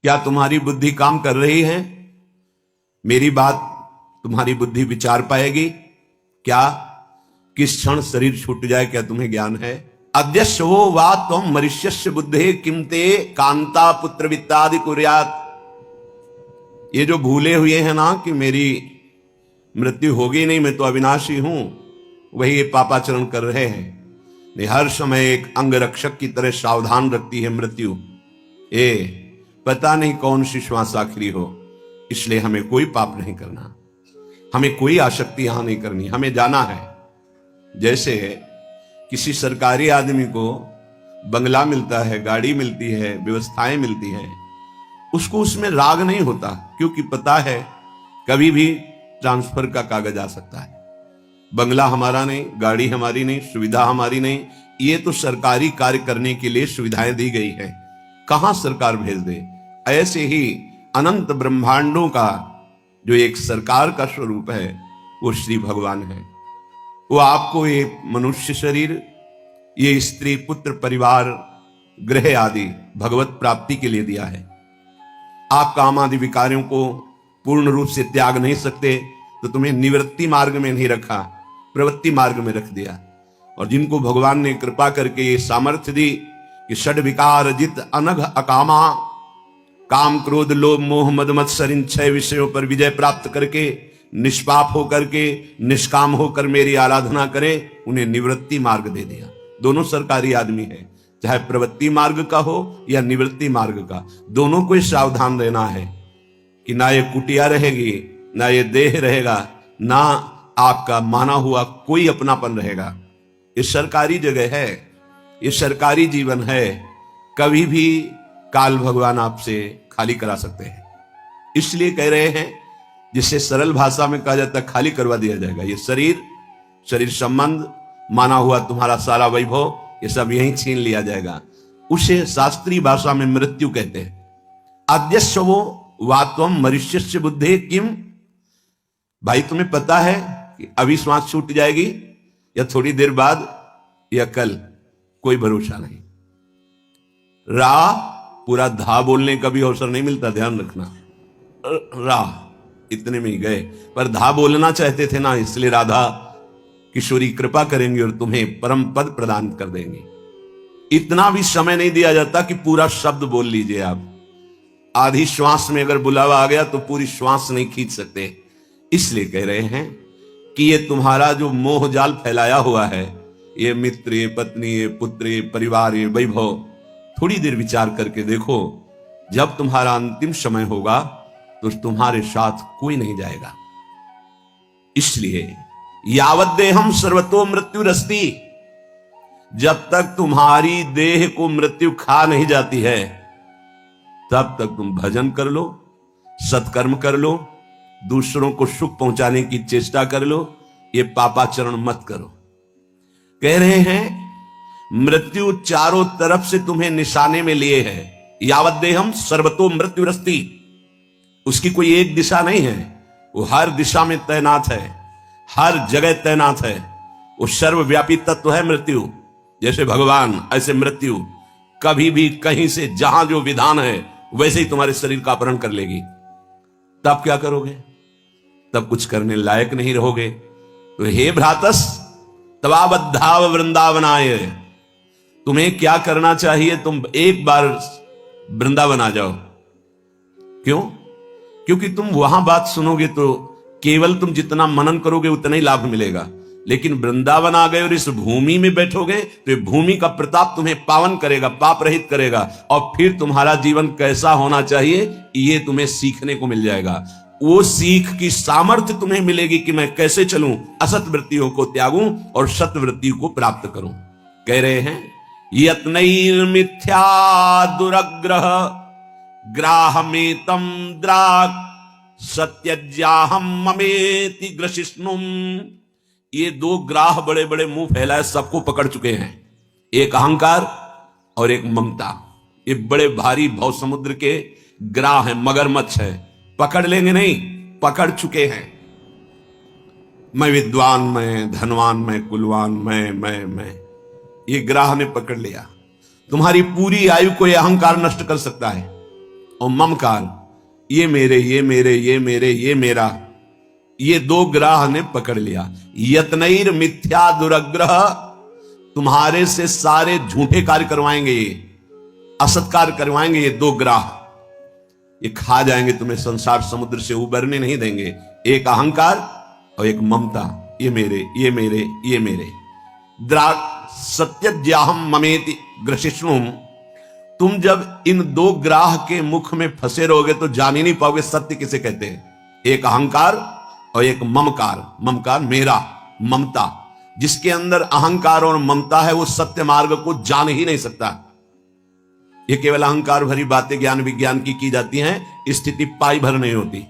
क्या तुम्हारी बुद्धि काम कर रही है? मेरी बात तुम्हारी बुद्धि विचार पाएगी क्या? किस क्षण शरीर छूट जाए क्या तुम्हें ज्ञान है? अद्यश्वो वा त्वं मरिष्यस्य बुद्धे किम ते कांता पुत्र वित्तादि कुर्यात्। ये जो भूले हुए हैं ना कि मेरी मृत्यु होगी नहीं, मैं तो अविनाशी हूं, वही ये पापाचरण कर रहे हैं। हर समय एक अंगरक्षक की तरह सावधान रखती है मृत्यु। पता नहीं कौन सी श्वास आखिरी हो, इसलिए हमें कोई पाप नहीं करना, हमें कोई आसक्ति यहां नहीं करनी, हमें जाना है। जैसे किसी सरकारी आदमी को बंगला मिलता है, गाड़ी मिलती है, व्यवस्थाएं मिलती हैं, उसको उसमें राग नहीं होता, क्योंकि पता है कभी भी ट्रांसफर का कागज आ सकता है। बंगला हमारा नहीं, गाड़ी हमारी नहीं, सुविधा हमारी नहीं, ये तो सरकारी कार्य करने के लिए सुविधाएं दी गई है, कहां सरकार भेज दे। ऐसे ही अनंत ब्रह्मांडों का जो एक सरकार का स्वरूप है वो श्री भगवान है। वो आपको ये मनुष्य शरीर, ये स्त्री पुत्र परिवार गृह आदि भगवत प्राप्ति के लिए दिया है। आप काम आदि विकारों को पूर्ण रूप से त्याग नहीं सकते, तो तुम्हें निवृत्ति मार्ग में नहीं रखा, प्रवृत्ति मार्ग में रख दिया। और जिनको भगवान ने कृपा करके ये सामर्थ्य दी कि षड विकार जित अनघ अकामा, काम क्रोध लोभ मोह मद मत्सर इन 6 विषयों पर विजय प्राप्त करके निष्पाप होकर के निष्काम होकर मेरी आराधना करें, उन्हें निवृत्ति मार्ग दे दिया। दोनों सरकारी आदमी है, चाहे प्रवृत्ति मार्ग का हो या निवृत्ति मार्ग का, दोनों को सावधान रहना है कि ना ये कुटिया रहेगी, ना ये देह रहेगा, ना आपका माना हुआ कोई अपनापन रहेगा। ये सरकारी जगह है, ये सरकारी जीवन है, कभी भी काल भगवान आपसे खाली करा सकते हैं। इसलिए कह रहे हैं, जिससे सरल भाषा में कहा जाता है खाली करवा दिया जाएगा। ये शरीर संबंध, माना हुआ तुम्हारा सारा वैभव, ये सब यहीं छीन लिया जाएगा। उसे शास्त्रीय भाषा में मृत्यु कहते हैं। अद्यश्वो वा त्वं मरिष्यस्य बुद्धे किम। भाई तुम्हें पता है कि अभी श्वास छूट जाएगी या थोड़ी देर बाद या कल, कोई भरोसा नहीं। रा पूरा धा बोलने का भी अवसर नहीं मिलता, ध्यान रखना। रा इतने में ही गए, पर धा बोलना चाहते थे ना, इसलिए राधा किशोरी कृपा करेंगे और तुम्हें परम पद प्रदान कर देंगे। इतना भी समय नहीं दिया जाता कि पूरा शब्द बोल लीजिए आप। आधी श्वास में अगर बुलावा आ गया तो पूरी श्वास नहीं खींच सकते। इसलिए कह रहे हैं कि ये तुम्हारा जो मोह जाल फैलाया हुआ है, ये मित्र, ये पत्नी, ये पुत्र, ये परिवार, ये वैभव, थोड़ी देर विचार करके देखो, जब तुम्हारा अंतिम समय होगा तो तुम्हारे साथ कोई नहीं जाएगा। इसलिए यावत देहम सर्वतो मृत्युरस्ति, जब तक तुम्हारी देह को मृत्यु खा नहीं जाती है, तब तक तुम भजन कर लो, सत्कर्म कर लो, दूसरों को सुख पहुंचाने की चेष्टा कर लो, ये पापाचरण मत करो। कह रहे हैं मृत्यु चारों तरफ से तुम्हें निशाने में लिए है। यावत देहम सर्वतो मृत्युरस्ति, उसकी कोई एक दिशा नहीं है, वो हर दिशा में तैनात है, हर जगह तैनात है। वो सर्वव्यापी तत्व है मृत्यु। जैसे भगवान ऐसे मृत्यु कभी भी कहीं से जहां जो विधान है वैसे ही तुम्हारे शरीर का अपहरण कर लेगी। तब क्या करोगे? तब कुछ करने लायक नहीं रहोगे। तो हे भ्रातस तवाबद्धाव वृंदावनाय, तुम्हें क्या करना चाहिए? तुम एक बार वृंदावन आ जाओ। क्यों? क्योंकि तुम वहां बात सुनोगे तो केवल तुम जितना मनन करोगे उतना ही लाभ मिलेगा, लेकिन वृंदावन आ गए और इस भूमि में बैठोगे तो ये भूमि का प्रताप तुम्हें पावन करेगा, पाप रहित करेगा, और फिर तुम्हारा जीवन कैसा होना चाहिए ये तुम्हें सीखने को मिल जाएगा। वो सीख की सामर्थ्य तुम्हें मिलेगी कि मैं कैसे चलूं, असत वृत्तियों को त्यागूं और सत वृत्ति को प्राप्त करूं। कह रहे हैं यत्नैर्मिथ्या दुरग्रह ग्राहमेतम द्राग सत्यज्याहम ममेति ग्रशिष्णुम। ये 2 ग्राह बड़े बड़े मुंह फैलाए सबको पकड़ चुके हैं, एक अहंकार और एक ममता। ये बड़े भारी भव समुद्र के ग्राह है, मगरमच्छ है, पकड़ लेंगे नहीं, पकड़ चुके हैं। मैं विद्वान, मैं धनवान, मैं कुलवान, मैं ये ग्राह ने पकड़ लिया। तुम्हारी पूरी आयु को यह अहंकार नष्ट कर सकता है। और ममकार, ये मेरे, ये मेरे, ये मेरे, ये मेरा, ये दो ग्राह ने पकड़ लिया। यत्नैर मिथ्या दुरग्रह, तुम्हारे से सारे झूठे कार्य करवाएंगे, ये असत कार्य करवाएंगे। ये दो ग्राह ये खा जाएंगे, तुम्हें संसार समुद्र से उबरने नहीं देंगे। एक अहंकार और एक ममता, ये मेरे, ये मेरे, ये मेरे। सत्यज्याहम ममेति ग्रसिष्णुम, तुम जब इन दो ग्राह के मुख में फंसे रहोगे तो जान ही नहीं पाओगे सत्य किसे कहते हैं। एक अहंकार और एक ममकार। ममकार मेरा, ममता, जिसके अंदर अहंकार और ममता है वो सत्य मार्ग को जान ही नहीं सकता। ये केवल अहंकार भरी बातें ज्ञान विज्ञान की जाती हैं, स्थिति पाई भर नहीं होती।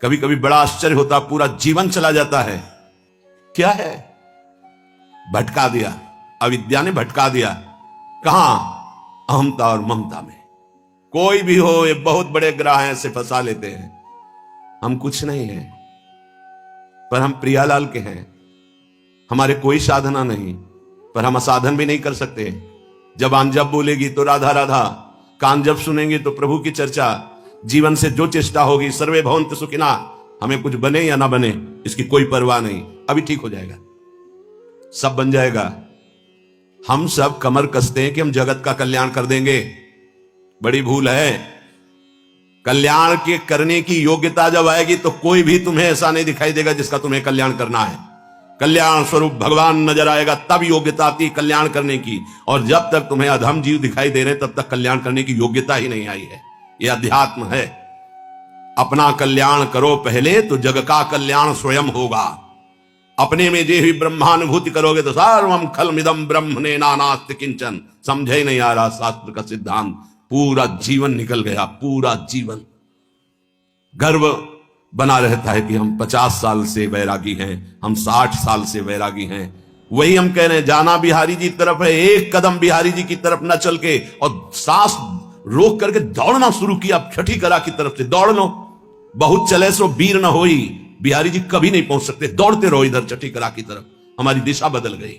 कभी कभी बड़ा आश्चर्य होता, पूरा जीवन चला जाता है। क्या है? भटका दिया, अविद्या ने भटका दिया। कहां? अहंता और ममता में। कोई भी हो, ये बहुत बड़े ग्राह ऐसे फंसा लेते हैं। हम कुछ नहीं हैं, पर हम प्रियालाल के हैं। हमारे कोई साधना नहीं, पर हम असाधन भी नहीं कर सकते। जबान जब बोलेगी तो राधा राधा, कान जब सुनेंगे तो प्रभु की चर्चा, जीवन से जो चेष्टा होगी सर्वे भवन्तु सुखिना, हमें कुछ बने या ना बने इसकी कोई परवाह नहीं। अभी ठीक हो जाएगा, सब बन जाएगा। हम सब कमर कसते हैं कि हम जगत का कल्याण कर देंगे, बड़ी भूल है। कल्याण के करने की योग्यता जब आएगी तो कोई भी तुम्हें ऐसा नहीं दिखाई देगा जिसका तुम्हें कल्याण करना है। कल्याण स्वरूप भगवान नजर आएगा तब योग्यता आती कल्याण करने की, और जब तक तुम्हें अधम जीव दिखाई दे रहे तब तक कल्याण करने की योग्यता ही नहीं आई है। यह अध्यात्म है। अपना कल्याण करो पहले तो जग का कल्याण स्वयं होगा। अपने में जे ही ब्रह्मानुभूति करोगे तो सर्वम खलमिदम ब्रह्मणे नानास्ति किंचन। समझे ही नहीं आ रहा शास्त्र का सिद्धांत। पूरा जीवन निकल गया, पूरा जीवन। गर्व बना रहता है कि हम 50 साल से वैरागी हैं, हम 60 साल से वैरागी हैं। वही हम कह रहे हैं, जाना बिहारी जी की तरफ है, एक कदम बिहारी जी की तरफ न चल के और सांस रोक करके दौड़ना शुरू किया छठी कला की तरफ से। दौड़ लो, बहुत चले सो वीर न होई। बिहारी जी कभी नहीं पहुंच सकते, दौड़ते रहो इधर छठी कला की तरफ। हमारी दिशा बदल गई,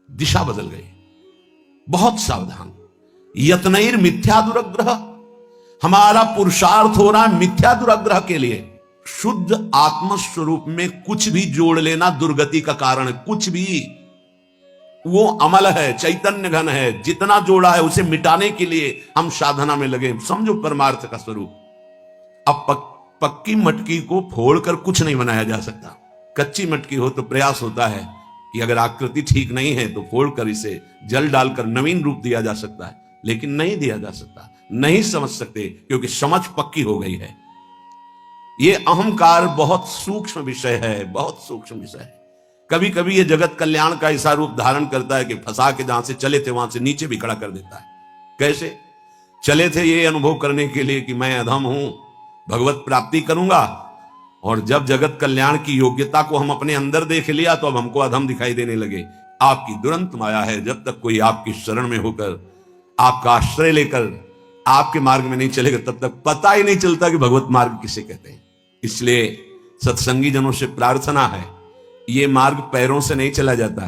दिशा बदल गई। बहुत सावधान। यत्नैर मिथ्या दुरग्रह, हमारा पुरुषार्थ हो रहा है मिथ्या दुराग्रह के लिए। शुद्ध आत्म स्वरूप में कुछ भी जोड़ लेना दुर्गति का कारण है। कुछ भी, वो अमल है, चैतन्य घन है। जितना जोड़ा है उसे मिटाने के लिए हम साधना में लगे। समझो परमार्थ का स्वरूप। अब पक्की मटकी को फोड़कर कुछ नहीं बनाया जा सकता। कच्ची मटकी हो तो प्रयास होता है कि अगर आकृति ठीक नहीं है तो फोड़कर इसे जल डालकर नवीन रूप दिया जा सकता है, लेकिन नहीं दिया जा सकता। नहीं समझ सकते क्योंकि समझ पक्की हो गई है। ये अहंकार बहुत सूक्ष्म विषय है, बहुत सूक्ष्म विषय है। कभी कभी ये जगत कल्याण का ऐसा रूप धारण करता है कि फंसा के जहां से चले थे वहां से नीचे भी खड़ा कर देता है। कैसे चले थे? ये अनुभव करने के लिए कि मैं अधम हूं, भगवत प्राप्ति करूंगा, और जब जगत कल्याण की योग्यता को हम अपने अंदर देख लिया तो अब हमको अधम दिखाई देने लगे। आपकी दुरंत माया है। जब तक कोई आपकी शरण में होकर आपका आश्रय लेकर आपके मार्ग में नहीं चलेगा तब तक पता ही नहीं चलता कि भगवत मार्ग किसे कहते हैं। इसलिए सत्संगी जनों से प्रार्थना है, ये मार्ग पैरों से नहीं चला जाता,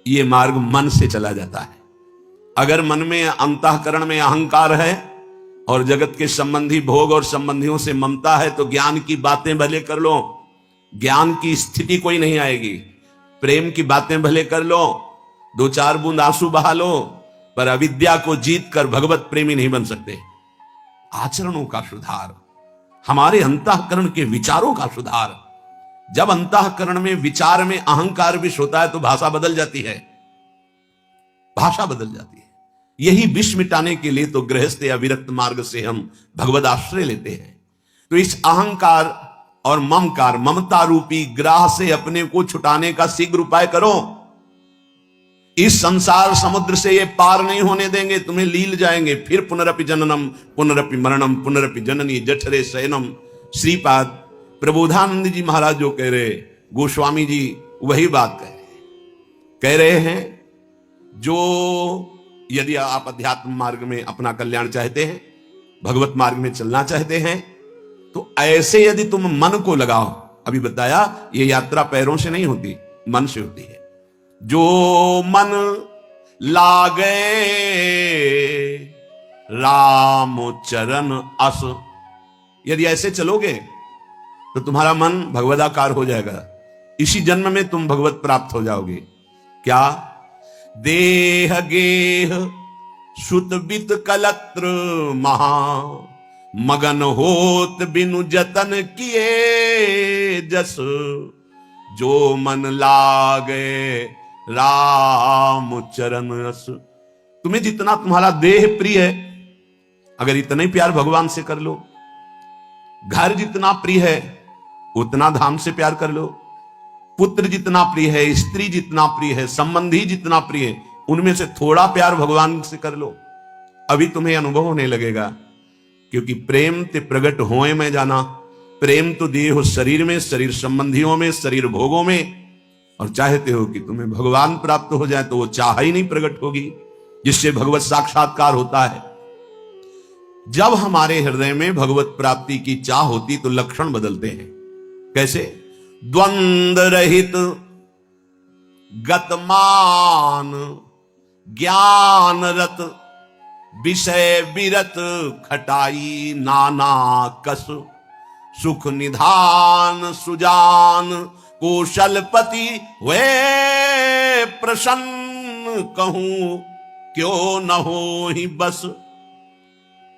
ये मार्ग मन से चला जाता है। अगर मन में अंतःकरण में अहंकार है और जगत के संबंधी भोग और संबंधियों से ममता है तो ज्ञान की बातें भले कर लो, ज्ञान की स्थिति कोई नहीं आएगी। प्रेम की बातें भले कर लो, 2-4 बूंद आंसू बहा लो, पर अविद्या को जीत कर भगवत प्रेमी नहीं बन सकते। आचरणों का सुधार, हमारे अंतःकरण के विचारों का सुधार। जब अंतःकरण में विचार में अहंकार विष होता है तो भाषा बदल जाती है, भाषा बदल जाती है। यही विष मिटाने के लिए तो गृहस्थ या विरक्त मार्ग से हम भगवत आश्रय लेते हैं। तो इस अहंकार और ममकार, ममता रूपी ग्राह से अपने को छुटाने का शीघ्र उपाय करो। इस संसार समुद्र से ये पार नहीं होने देंगे, तुम्हें लील जाएंगे। फिर पुनरपि जननम पुनरपि मरणम पुनरपि जननी जठरे शयनम। श्रीपाद प्रबोधानंद जी महाराज जो कह रहे, गोस्वामी जी वही बात कह रहे हैं। जो यदि आप अध्यात्म मार्ग में अपना कल्याण चाहते हैं, भगवत मार्ग में चलना चाहते हैं, तो ऐसे यदि तुम मन को लगाओ, अभी बताया ये यात्रा पैरों से नहीं होती, मन से होती है। जो मन लागे राम चरण अस। यदि ऐसे चलोगे तो तुम्हारा मन भगवदाकार हो जाएगा, इसी जन्म में तुम भगवत प्राप्त हो जाओगे। क्या? देह गेह सुत बित कलत्र महा, मगन होत बिनु जतन किए जस, जो मन लागे राम चरण रस। तुम्हें जितना तुम्हारा देह प्रिय है, अगर इतना ही प्यार भगवान से कर लो, घर जितना प्रिय है उतना धाम से प्यार कर लो, पुत्र जितना प्रिय है, स्त्री जितना प्रिय है, संबंधी जितना प्रिय है, उनमें से थोड़ा प्यार भगवान से कर लो। अभी तुम्हें अनुभव होने लगेगा, क्योंकि प्रेम ते प्रगट होए में जाना। प्रेम तो दिए हो शरीर में, शरीर संबंधियों में, शरीर भोगों में, और चाहते हो कि तुम्हें भगवान प्राप्त हो जाए तो वो चाह ही नहीं प्रकट होगी, जिससे भगवत साक्षात्कार होता है। जब हमारे हृदय में भगवत प्राप्ति की चाह होती तो लक्षण बदलते हैं। कैसे? द्वंद्व रहित गतमान ज्ञान रत, विषय विरत खटाई नाना कस, सुख निधान सुजान कौशलपति वे प्रसन्न, कहूं क्यों न हो ही बस।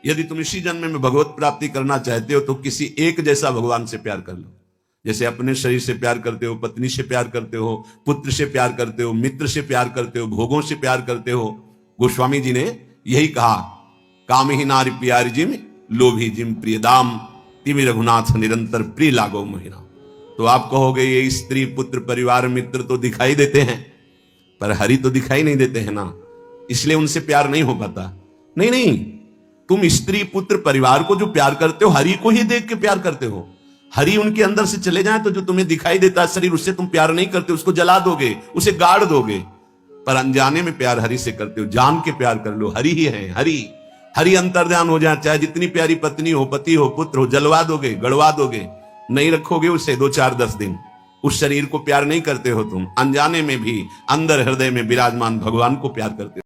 यदि तुम इसी जन्म में भगवत प्राप्ति करना चाहते हो तो किसी एक जैसा भगवान से प्यार कर लो। जैसे अपने शरीर से प्यार करते हो, पत्नी से प्यार करते हो, पुत्र से प्यार करते हो, मित्र से प्यार करते हो, भोगों से प्यार करते हो। गोस्वामी जी ने यही कहा, काम ही नारी प्यारी जिम, लोभी जिम प्रिय दाम, तिमि रघुनाथ निरंतर प्रिय लागो महिना। तो आप कहोगे ये स्त्री पुत्र परिवार मित्र तो दिखाई देते हैं, पर हरि तो दिखाई नहीं देते हैं ना, इसलिए उनसे प्यार नहीं हो पाता। नहीं नहीं, तुम स्त्री पुत्र परिवार को जो प्यार करते हो, हरि को ही देख के प्यार करते हो। हरि उनके अंदर से चले जाए तो जो तुम्हें दिखाई देता है शरीर, उससे तुम प्यार नहीं करते, उसको जला दोगे, उसे गाड़ दोगे। पर अनजाने में प्यार हरि से करते हो, जान के प्यार कर लो, हरि ही है। हरि हरि अंतर्ध्यान हो जाए, चाहे जितनी प्यारी पत्नी हो, पति हो, पुत्र हो, जलवा दोगे, गड़वा दोगे, नहीं रखोगे उसे 2 4 10 दिन। उस शरीर को प्यार नहीं करते हो तुम, अनजाने में भी अंदर हृदय में विराजमान भगवान को प्यार करते हो।